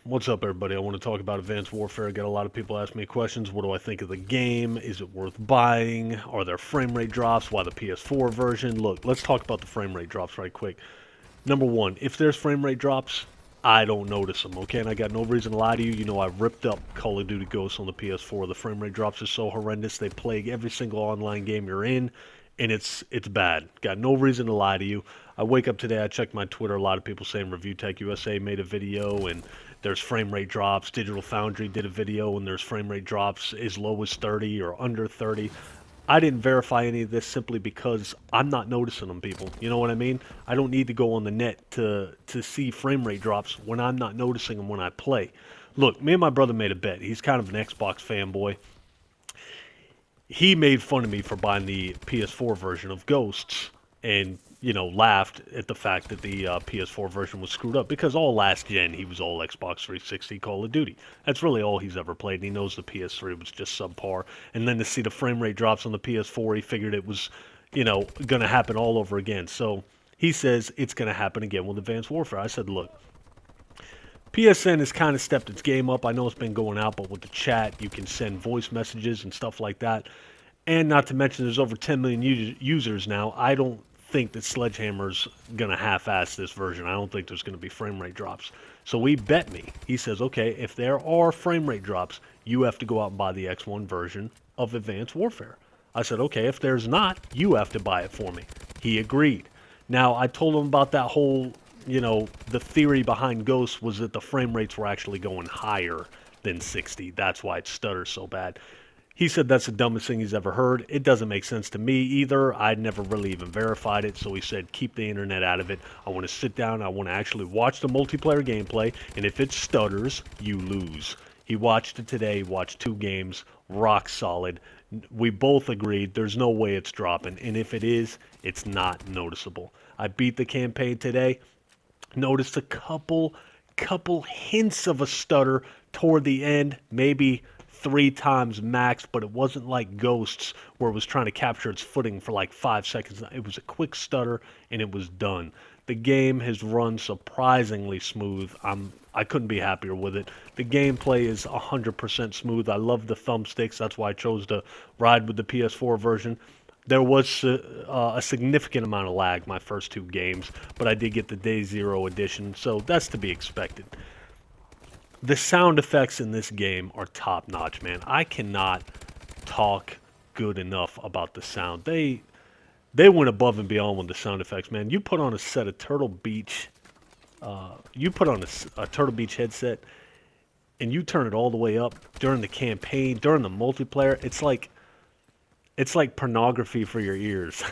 What's up, everybody? I want to talk about Advanced Warfare. I got a lot of people ask me questions. What do I think of the game? Is it worth buying? Are there frame rate drops? Why the PS4 version? Look, let's talk about the frame rate drops right quick. Number one, if there's frame rate drops, I don't notice them, okay? And I got no reason to lie to you. You know, I ripped up Call of Duty Ghosts on the PS4. The frame rate drops are so horrendous. They plague every single online game you're in, and it's bad. Got no reason to lie to you. I wake up today, I checked my Twitter. A lot of people saying Review Tech USA made a video, and there's frame rate drops. Digital Foundry did a video, and there's frame rate drops as low as 30 or under 30. I didn't verify any of this simply because I'm not noticing them, people. You know what I mean? I don't need to go on the net to see frame rate drops when I'm not noticing them when I play. Look, me and my brother made a bet. He's kind of an Xbox fanboy. He made fun of me for buying the PS4 version of Ghosts and, you know, laughed at the fact that the PS4 version was screwed up because all last gen he was all Xbox 360 Call of Duty. That's really all he's ever played, and he knows the PS3 was just subpar. And then to see the frame rate drops on the PS4, he figured it was, you know, going to happen all over again. So he says it's going to happen again with Advanced Warfare. I said, look, PSN has kind of stepped its game up. I know it's been going out, but with the chat, you can send voice messages and stuff like that. And not to mention, there's over 10 million users now. I don't think that Sledgehammer's going to half-ass this version. I don't think there's going to be frame rate drops. So he bet me. He says, okay, if there are frame rate drops, you have to go out and buy the X1 version of Advanced Warfare. I said, okay, if there's not, you have to buy it for me. He agreed. Now, I told him about that whole, you know, the theory behind Ghost was that the frame rates were actually going higher than 60. That's why it stutters so bad. He said that's the dumbest thing he's ever heard. It doesn't make sense to me either. I'd never really even verified it, so he said keep the internet out of it. I want to sit down, I want to actually watch the multiplayer gameplay, and if it stutters, you lose. He watched it today, watched 2 games, rock solid. We both agreed there's no way it's dropping, and if it is, it's not noticeable. I beat the campaign today, noticed a couple hints of a stutter toward the end, maybe 3 times max, but it wasn't like Ghosts where it was trying to capture its footing for like 5 seconds. It was a quick stutter and it was done. The game has run surprisingly smooth. I couldn't be happier with it. The gameplay is 100% smooth. I love the thumbsticks. That's why I chose to ride with the PS4 version. There was a significant amount of lag my first 2 games, but I did get the Day Zero edition, so that's to be expected. The sound effects in this game are top notch, man. I cannot talk good enough about the sound. They went above and beyond with the sound effects, man. You put on a set of Turtle Beach, you put on a Turtle Beach headset, and you turn it all the way up during the campaign, during the multiplayer. It's like pornography for your ears.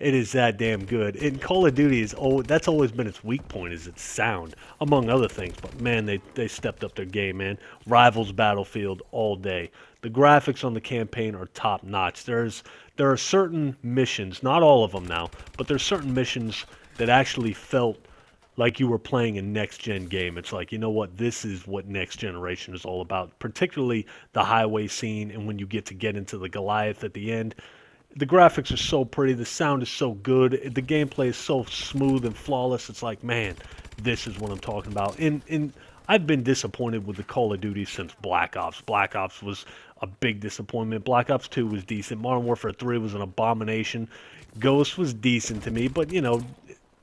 It is that damn good. And Call of Duty that's always been its weak point is its sound, among other things. But man, they stepped up their game, man. Rivals Battlefield all day. The graphics on the campaign are top notch. There are certain missions, not all of them now, but there's certain missions that actually felt like you were playing a next gen game. It's like, you know what, this is what next generation is all about, particularly the highway scene and when you get into the Goliath at the end. The graphics are so pretty, the sound is so good, the gameplay is so smooth and flawless. It's like, man, this is what I'm talking about. And I've been disappointed with the Call of Duty since Black Ops. Black Ops was a big disappointment. Black Ops 2 was decent. Modern Warfare 3 was an abomination. Ghost was decent to me, but you know,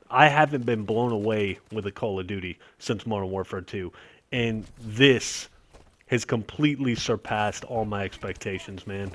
I haven't been blown away with a Call of Duty since Modern Warfare 2. And this has completely surpassed all my expectations, man.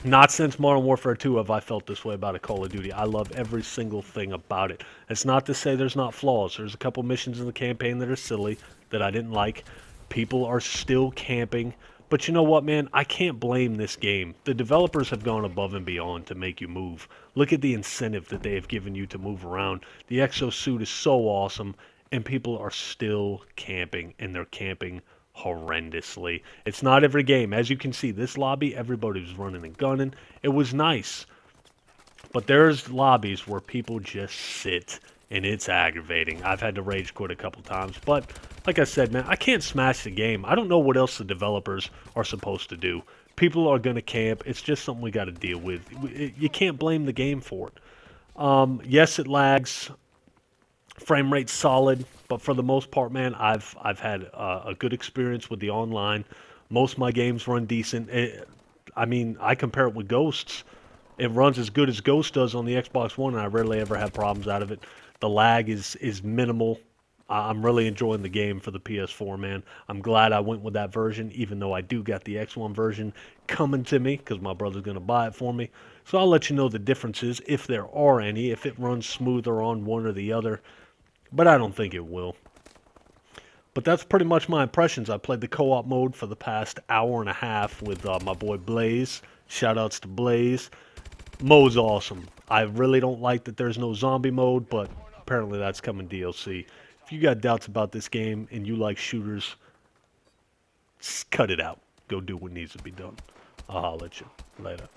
Not since Modern Warfare 2 have I felt this way about a Call of Duty. I love every single thing about it. It's not to say there's not flaws. There's a couple missions in the campaign that are silly, that I didn't like. People are still camping. But you know what, man? I can't blame this game. The developers have gone above and beyond to make you move. Look at the incentive that they have given you to move around. The exosuit is so awesome, and people are still camping, and they're camping horrendously. It's not every game. As you can see, this lobby, everybody was running and gunning. It was nice. But there's lobbies where people just sit, and it's aggravating. I've had to rage quit a couple times. But like I said, man, I can't smash the game. I don't know what else the developers are supposed to do. People are going to camp. It's just something we got to deal with. You can't blame the game for it. Yes, it lags. Frame rate's solid, but for the most part, man, I've had a good experience with the online. Most of my games run decent. I mean, I compare it with Ghosts. It runs as good as Ghost does on the Xbox One, and I rarely ever have problems out of it. The lag is minimal. I'm really enjoying the game for the PS4, man. I'm glad I went with that version, even though I do got the X1 version coming to me because my brother's going to buy it for me. So I'll let you know the differences, if there are any, if it runs smoother on one or the other. But I don't think it will. But that's pretty much my impressions. I played the co-op mode for the past hour and a half with my boy Blaze. Shoutouts to Blaze. Mode's awesome. I really don't like that there's no zombie mode, but apparently that's coming DLC. If you got doubts about this game and you like shooters, cut it out. Go do what needs to be done. I'll holler at you later.